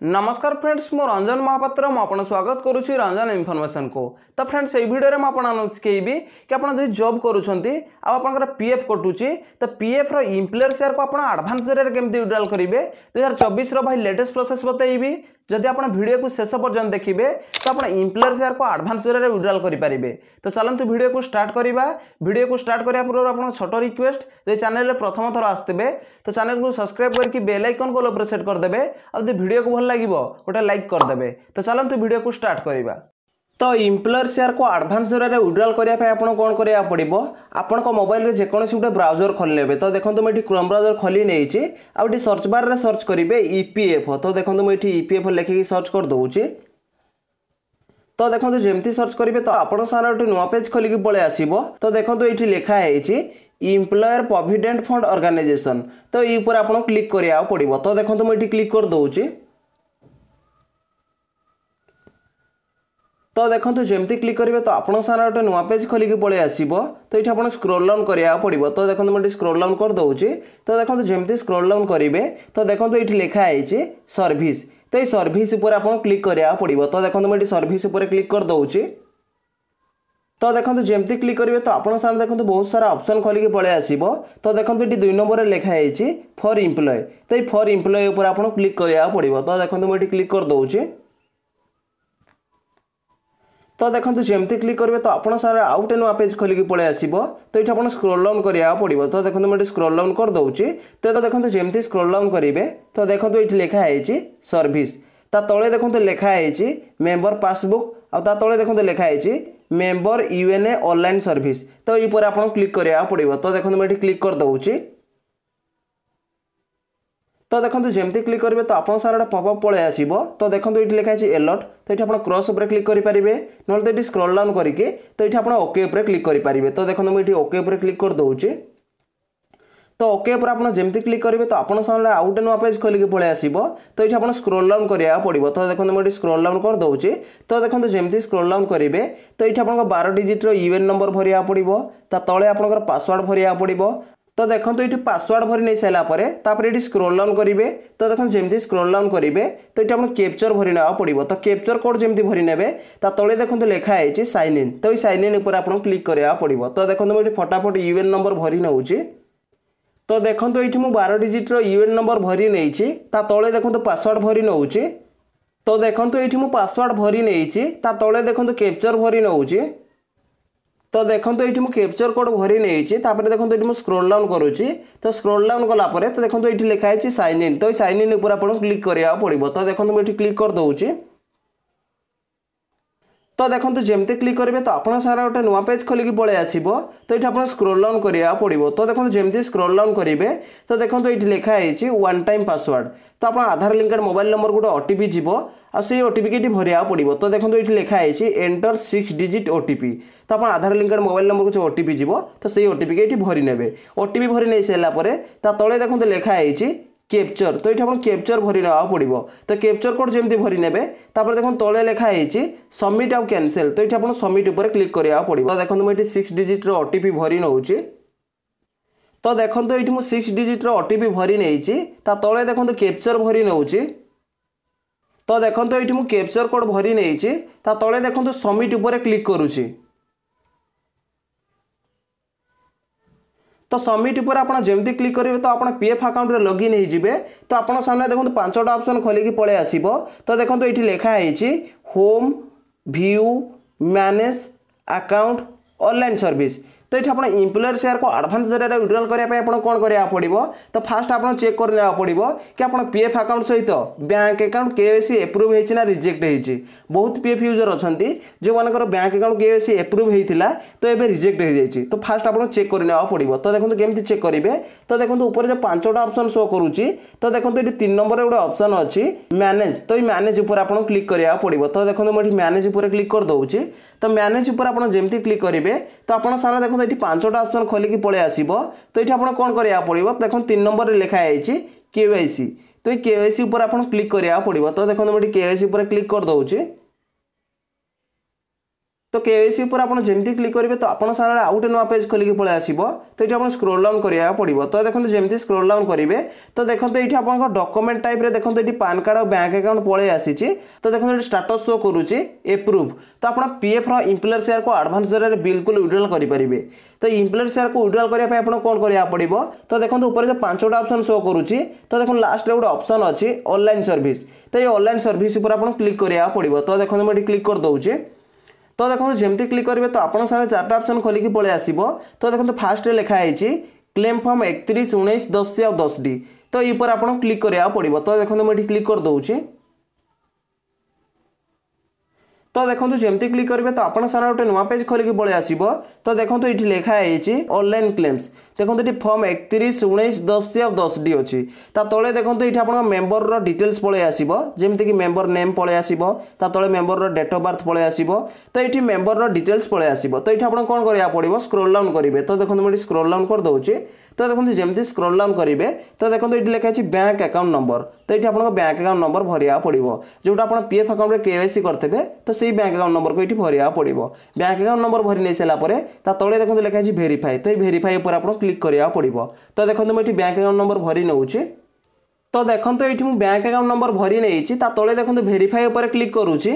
नमस्कार फ्रेंड्स मो रंजन महापात्र मुझे स्वागत करुच्ची रंजन इनफॉरमेशन को। तो फ्रेंड्स ये वीडियो में आपको शिखेबी कि आप जॉब करुँच पीएफ कटुची तो पीएफ इम्प्लॉयर शेयर को आप एडवांस रेट केमती विड्रॉल करेंगे 2024 भाई लेटेस्ट प्रोसेस बतेबी। जदि आप वीडियो को शेष पर्यंत देखिए तो आप इम्प्लॉयर शेयर को एडवांस रेट विड्रॉल करेंगे। तो चलते वीडियो को स्टार्ट करवा। वीडियो को स्टार्ट करने पूर्व आप छोट रिक्वेस्ट जो चैनल प्रथम थर आसते तो चैनल को सब्सक्राइब करके बेल आइकन को ऑल सेट करदे और वीडियो को भल लगे गोटे लाइक करदे। तो चलते वीडियो को स्टार्ट करवा। तो इम्प्लॉयर शेयर को एडवांस रेट विड्रॉल करने आपको कौन करा पड़ो आपण मोबाइल में जेकोसी गोटे ब्राउजर खोल लेबे। तो देखो मुझे क्रोम ब्राउजर खोली नहीं आउट सर्च बार रे सर्च करेंगे ईपीएफ। तो देखो मुझे ईपीएफ लिखिकी सर्च कर दूची। तो देखो जमती सर्च करेंगे तो आप गोटे नुआ पेज खोलिकी पलि आसो। तो देखो ये लिखाई इम्प्लॉयर प्रोविडेंट फंड ऑर्गेनाइजेशन। तो ये ऊपर आपको क्लिक करा पड़ो। तो देखो मुझे क्लिक कर दूची। तो देखो जमती क्लिक करेंगे तो आप गोटे नुआ पेज खोलिकी पलि आसो। तो ये आप स्क्रोल डाउन करा पड़ो। तो देखो मुझे स्क्रोल डाउन कर दूची। तो देखो जमती स्क्रोल डाउन करेंगे तो देखो ये लिखाई सर्विस। तो ये सर्विस ऊपर आपको क्लिक करा पड़ो। तो देखो मुझे सर्विस ऊपर क्लिक कर दूची। तो देखो जमती क्लिक करेंगे तो आप देखो बहुत सारा ऑप्शन खोलिकी पलि आसो। तो देखो ये 2 नंबर लिखाई फॉर इम्प्लॉय। तो ये फॉर इम्प्लॉय ऊपर आपको क्लिक करा पड़ो। तो देखो मुझे क्लिक कर दूची। तो देखो जमती क्लिक करेंगे तो आप आउ गोटे नुआ पेज खोलिकी पलि आसो। तो ये आप स्क्रोल डाउन करा पड़ो। तो देखो मुझे स्क्रोल डाउन कर दूची। तो देखो जमती स्क्रोल डाउन करेंगे तो देखो ये लिखाई सर्विस। ता तले देखो लिखाई मेंबर पासबुक आ तले देखो लिखाई मेंबर यूएनए ऑनलाइन सर्विस। तो ये आपको क्लिक करा पड़ो। तो देखो मुझे क्लिक कर दूची। तो देखो जमती क्लिक करेंगे तो आप पॉपअप पलि आसो। तो देखो ये लिखाई अलर्ट। तो ये आप क्रॉस उपर क्लिक करेंगे ना तो ये स्क्रोल डाउन करके तो ये आप ओके उपर क्लिक करेंगे। तो देखो मुझे ओके उपर क्लिक कर दूची। तो ओके पर आप जमती क्लिक करेंगे तो आप आउ गोटे नुआ पेज खोलिकी पलि आसो। तो ये आप स्क्रोल डाउन करा पड़ो। तो देखो मुझे स्क्रोल डाउन कर दूची। तो देखो जमती स्क्रोल डाउन करेंगे तो ये आप 12 डिजिट यूएन नंबर भरिया पड़ो। ता तले आप पासवर्ड भरिया पड़ो। तो देखो ये पासवर्ड भरी नहीं सारापर ये स्क्रोल डाउन करेंगे। तो देखो जमती स्क्रोल डाउन करेंगे तो ये आपको कैप्चर भरी ना पड़ो। तो कैप्चर कोड जमती भरी ने तले देखो लिखाई साइन इन। तो ये साइन इन ऊपर आपको क्लिक करा पड़ो। तो देखो मुझे फटाफट यूएन नंबर भरी नौची। तो देखो ये 12 डिजिट यूएन नंबर भरी नहीं तले देखो पासवर्ड भरी नौची। तो देखो ये पासवर्ड भरी नहीं तले देखो कैप्चर भरी नौची। तो देखो ये कैप्चर कोड भरी नहीं देखो ये स्क्रोल डाउन करुच्ची। तो स्क्रोल डाउन कलापर तो देखो ये लिखाई साइन इन। तो साइन इन ऊपर आपको क्लिक करा पड़ो। तो देखो मुझे क्लिक कर दूची। तो देखो जमती क्लिक करेंगे तो आप गोटे नुआ पेज खोलिकी पलि आसो। तो ये आप स्क्रोल डाउन करा पड़ो। तो देखो जमती स्क्रोल डाउन करेंगे तो देखो ये लिखाई वन टाइम पासवर्ड। तो आप आधार लिंकेड मोबाइल नंबर गोटे ओटीपी जीव आ से ओटीपी की भरिया पड़ो। तो देखो ये लिखाई एंटर 6 डिजिट ओटीपी। तो आप आधार लिंकेड मोबाइल नंबर को ओटीपी जीव तो से ओटीपी के भरी ने। ओटीपी भरी नहीं सारापर तले देखो लिखाई कैप्चर। तो ये आप कैप्चर भरी ना पड़ो। तो कैप्चर कोड जमती भरी ने देखो तले लिखाई सबमिट आउ कैंसिल। तो ये आप सबमिट उपर क्लिक करा पड़ो। तो देखो मुझे 6 डिजिट ओटीपी भरी नौची। तो देखो ये 6 डिजिट ओटीपी भरी नहीं तले देखो कैप्चर भरी नौची। तो देखो ये कैप्चर कोड भरी नहीं तले देखो सबमिट उपर क्लिक करुच्ची। तो सबमिट पर आप जमती क्लिक करेंगे तो आप पीएफ अकाउंट रे लॉगिन हो जिवे। तो आप सामने देखो 5टा ऑप्शन खोलिकी पलि आसो। तो देखो ये लिखाई home view manage account online service. तो ये आप इम्प्लॉयर शेयर को एडवांस रेट विड्रॉल करने कौन करा पड़ो। तो फास्ट आप चेक करने पड़ो कि आप पीएफ अकाउंट सहित बैंक अकाउंट केवाईसी एप्रूव होना रिजेक्ट होती। बहुत पीएफ यूजर अच्छा जो मानकर बैंक अकाउंट केवाईसी एप्रूव होता तो ये रिजेक्ट हो जाए। तो फास्ट आप चेक करने पड़ो। तो देखो केमती चेक करेंगे। तो देखो ऊपर जो 5टा ऑप्शन शो करुच्ची। तो देखो ये 3 नंबर गोटे ऑप्शन अच्छी मैनेज। तो ये मैनेज ऊपर आपको क्लिक करा पड़ो। तो देखो मुझे मैनेज ऊपर क्लिक कर दूची। तो मैनेज ऊपर आप जमती क्लिक करेंगे तो आप सामने देखो ये 5टा ऑप्शन खोलिकी पलि आसो। तो ये आप कौन करा पड़ो। देखो 3 नंबर लिखाई केवाईसी। तो ये केवाईसी ऊपर आप क्लिक करा पड़ो। तो देखो मुझे केवाईसी ऊपर क्लिक कर दूची। तो केवाईसी ऊपर आप जमी क्लिक करेंगे तो आपन सामने आउ गोटे नुआ पेज खोलिक पलि आसो। तो ये आप स्क्रोल डाउन करा पड़ो। तो देखो जमी स्क्रोल डाउन करेंगे तो देखो ये आप डॉक्यूमेंट टाइप रे देखो ये पान कार्ड और बैंक अकाउंट पलि आसी। तो देखो ये स्टाटस शो करुच्ची एप्रूव। तो आप पीएफ एम्प्लॉयर शेयर को एडवांस जरिए बिल्कुल विड्रॉल करेंगे। तो एम्प्लॉयर शेयर को विड्रॉल करने आप कौन करा पड़ो। तो देखो ऊपर जो 5टा ऑप्शन शो करुच्ची। तो देखो लास्ट गोटे ऑप्शन अच्छी ऑनलाइन सर्विस। तो ये ऑनलाइन सर्विस ऊपर आप क्लिक करा पड़ो। तो देखो मुझे क्लिक कर दूचे। तो देखो जमी क्लिक करेंगे तो आप सारे 4टा ऑप्शन खोलिक पलि आसो। तो देखो फास्ट लिखाई क्लेम फॉर्म 31 19 10 और 10D। तो ये ऊपर आप क्लिक करा पड़ो। तो देखो मुझे क्लिक कर दूचे। तो देखो जमी क्लिक करेंगे तो आप सारा गोटे नुआ पेज खोलिक पलि आसो। तो देखो ये लिखाई ऑनलाइन क्लेम्स। देखो ये फॉर्म 31 19 10 और 10D अच्छी। तले देखो ये आप मेम्बर डिटेल्स पलि आसो। जमीक मेम्बर नेम पलि आसो। तले मेम्बर डेट ऑफ बर्थ पलि आसो। तो ये मेम्बर डिटेल्स पलि आसो। तो ये आप कौन करा पड़ो स्क्रोल डाउन करेंगे। तो देखो मुझे स्क्रोल डाउन कर दूचे। तो देखो जमी स्क्रोल डाउन करेंगे तो देखो ये लिखाई बैंक अकाउंट नंबर। तो ये आप बैंक अकाउंट नंबर भरिया पड़ो। जोटा आप पीएफ अकाउंट में केवाईसी करते तो सही बैंक अकाउंट नंबर को ये भरिया पड़ो। बैंक अकाउंट नंबर भरी नहीं सारापर तले देखो लिखाई वेरीफाई। तो ये वेरीफाई पर आप क्लिक करा पड़ो। तो देखो मुझे बैंक अकाउंट नंबर भरी नौचे। तो देखो ये मुझे बैंक अकाउंट नंबर भरी नहीं तले देखो वेरीफाई पर क्लिक करुच्ची।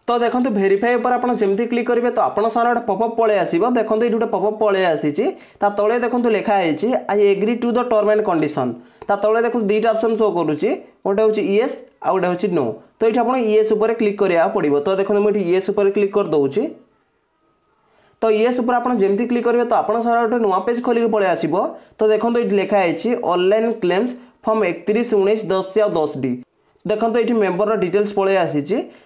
तो देखो वेरीफाई पर आप जमी क्लिक करेंगे तो आप सामने गोटे पपअप पलि आसो। देखो ये गोटे पपअप पलि आसी। तले देखो लिखाई I agree to the term and condition. तले देखो 2टा ऑप्शन शो करुच्ची गोटे हूँ येस आ गोटे हूँ नो। तो ये आप येस उपर क्लिक करा पड़ो। तो देखो मुझे येस उपर क्लिक कर दूचे। तो येस उपर आप जमी क्लिक करेंगे तो आप सारा गोटे नुआ पेज खोलिक पलि आसो। तो देखो ये लिखाई ऑनलाइन क्लेम्स फॉर्म 31 19 10 और 10D। देखो ये मेम्बर डिटेल्स पलि आसी।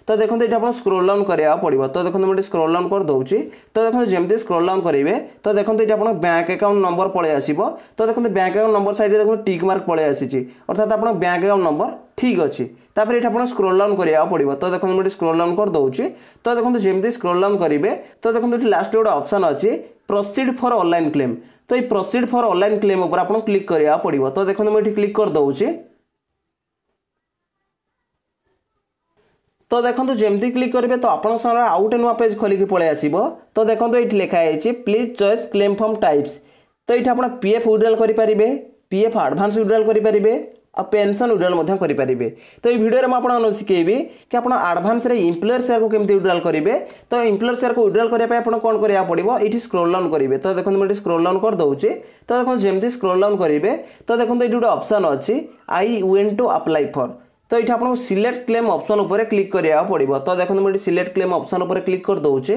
तो देखो ये आप स्क्रोल डाउन करा पड़ो। तो देखो मुझे स्क्रोल डाउन कर दूचे। तो देखो जमी स्क्रोल डाउन करेंगे तो देखो ये आप बैंक अकाउंट नंबर पलि आसो। तो देखो बैंक अकाउंट नंबर साइड देखो टिक मार्क पलि आसी अर्थात आप बैंक अकाउंट नंबर ठीक अच्छी। तापर ये आप स्क्रोल डाउन करा पड़ो। तो देखो मुझे स्क्रोल डाउन कर दूचे। तो देखो जमी स्क्रोल डाउन करेंगे तो देखो ये लास्ट गोटे ऑप्शन अच्छी प्रोसीड फॉर ऑनलाइन क्लेम। तो ये प्रोसीड फॉर ऑनलाइन क्लेम उपर आप क्लिक करा पड़ो। तो देखो मुझे क्लिक कर दूचे। तो देखो जमी क्लिक करेंगे तो आप सामने आउ गोटे नुआ पेज खोलिक पलि आसो। तो देखो ये लिखाई please choice claim form types. तो ये आप पीएफ विड्रॉल करेंगे, पीएफ एडवांस विड्रॉल करेंगे और पेंशन विड्रॉल करेंगे। तो ये वीडियो में आपको शिखेबी कि आप एडवांस एम्प्लॉयर शेयर को केमती विड्रॉल करेंगे। तो एम्प्लॉयर शेयर को विड्रॉल करने आप कौन करा पड़ो ये स्क्रोल डाउन करेंगे। तो देखो मुझे स्क्रोल डाउन कर दूचे। तो देखो जमी स्क्रोल डाउन करेंगे तो देखो ये गोटे ऑप्शन अच्छी I want to apply for. तो ये आपको सिलेक्ट क्लेम ऑप्शन उपर क्लिक करा पड़ो। तो देखो मुझे सिलेक्ट क्लेम ऑप्शन उपर क्लिक कर दूचे।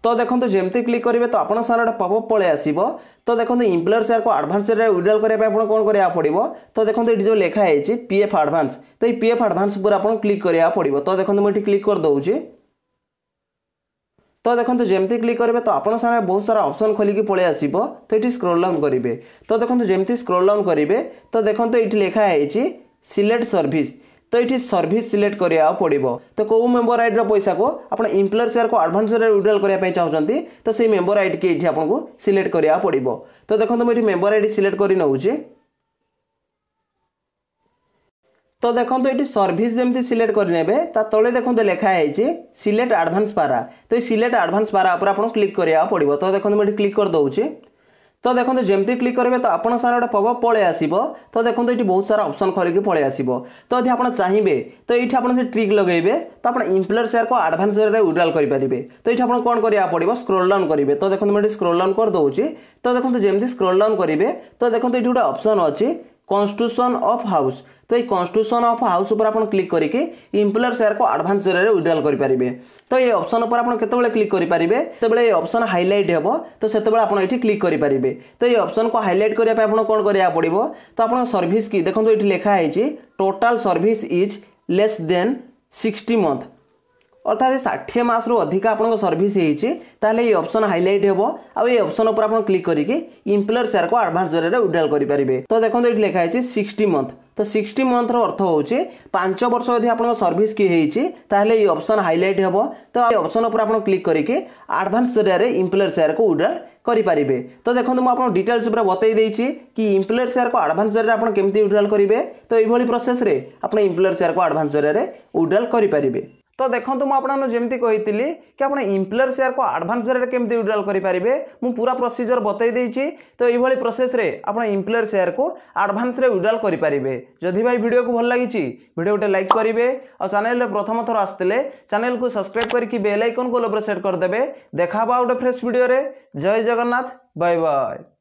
तो देखो जमी क्लिक करेंगे तो आप सामने गोटे पपअप पलि आसो। तो देखो एम्प्लॉयर शेयर को एडवांस विड्रॉल करने आप कौन करा पड़ो। तो देखो ये जो लिखाई पीएफ एडवांस। तो ये पीएफ एडवांस पर आप क्लिक करा पड़ो। तो देखो मुझे क्लिक कर दूचे। तो देखो जमी क्लिक करेंगे तो आप सामने बहुत सारा ऑप्शन खोलिक पलि आसो। तो ये स्क्रोल डाउन करेंगे। तो देखो जमी स्क्रोल डाउन करेंगे तो देखो ये लिखाई सिलेक्ट सर्विस। तो ये सर्विस सिलेक्ट करा पड़ो। तो कौ मेम्बर आईडी पैसा को आप एम्प्लॉयर शेयर को एडवांस विड्रॉल करने चाहते तो से मेम्बर आईडी के ये आपको सिलेक्ट करा पड़ो। तो देखो मुझे मेम्बर आईडी सिलेक्ट कर नौचे। तो देखो ये सर्विस जमी सिलेक्ट करेंगे तले देखो लिखाई सिलेक्ट एडवांस पारा। तो ये सिलेक्ट एडवांस पारा पर आप क्लिक करा पड़ो। तो देखो मुझे क्लिक कर दूचे। तो देखो जमी क्लिक करेंगे तो आप सामने गोटे पपअप पलि आसो। तो देखो ये बहुत सारा ऑप्शन खोलिक पलि आसो। तो यदि आप चाहिए तो ये आप ट्रिक लगेंगे तो आप एम्प्लॉयर शेयर को एडवांस विड्रॉल करेंगे। तो ये आप कौन करा पड़ो स्क्रोल डाउन करेंगे। तो देखो मुझे स्क्रोल डाउन कर दूचे। तो देखो जमी स्क्रोल डाउन करेंगे तो देखो ये गोटे ऑप्शन अच्छी कॉन्स्टिट्यूशन ऑफ हाउस। तो ये कॉन्स्टिट्यूशन ऑफ हाउस पर आप क्लिक करके एम्प्लॉयर शेयर को एडवांस विड्रॉल करेंगे। तो ये ऑप्शन पर आप केतबेले क्लिक करेंगे तो ये ऑप्शन हाइलाइट हो तो से आप ये क्लिक करेंगे। तो ये ऑप्शन को हाइलाइट करने आप कौन करा पड़ो। तो आप सर्विस की देखो ये लिखाई total service is less than 60 month अर्थात 60 मास रु अधिक आप सर्विस होता ये ऑप्शन हाइलाइट हो आ ये ऑप्शन पर आप क्लिक करके एम्प्लॉयर शेयर को एडवांस विड्रॉल करेंगे। तो देखो ये लिखाई 60 मंथ। तो 60 मंथ अर्थ हो 5 वर्ष यदि आप सर्विस की ये ऑप्शन हाइलाइट हो। तो ये ऑप्शन पर आप क्लिक करके एडवांस जरिए एम्प्लॉयर शेयर को विड्रॉल करेंगे। तो देखो मुझे डिटेल्स बतई देछि कि एम्प्लॉयर शेयर को एडवांस जरिए आप केमती विड्रॉल करेंगे। तो ये प्रोसेस रे आप एम्प्लॉयर शेयर को एडवांस जरिए विड्रॉल करेंगे। तो देखो मुझे आपको जमी कही कि आप इम्प्लॉयर शेयर को एडवांस रेट केमती विड्रॉल करेंगे मुझे पूरा प्रोसीजर बतई देती तो ये प्रोसेस रे आप इम्प्लॉयर शेयर को एडवांस रे विड्रॉल करेंगे। जदि भाई वीडियो को भल लगी वीडियो गोटे लाइक करेंगे और चैनल प्रथम थर आसते चैनल को सब्सक्राइब करके बेल आइकन को ऑल सेट करदे। देखा गोटे फ्रेश वीडियो रे। जय जगन्नाथ, बाय बाय।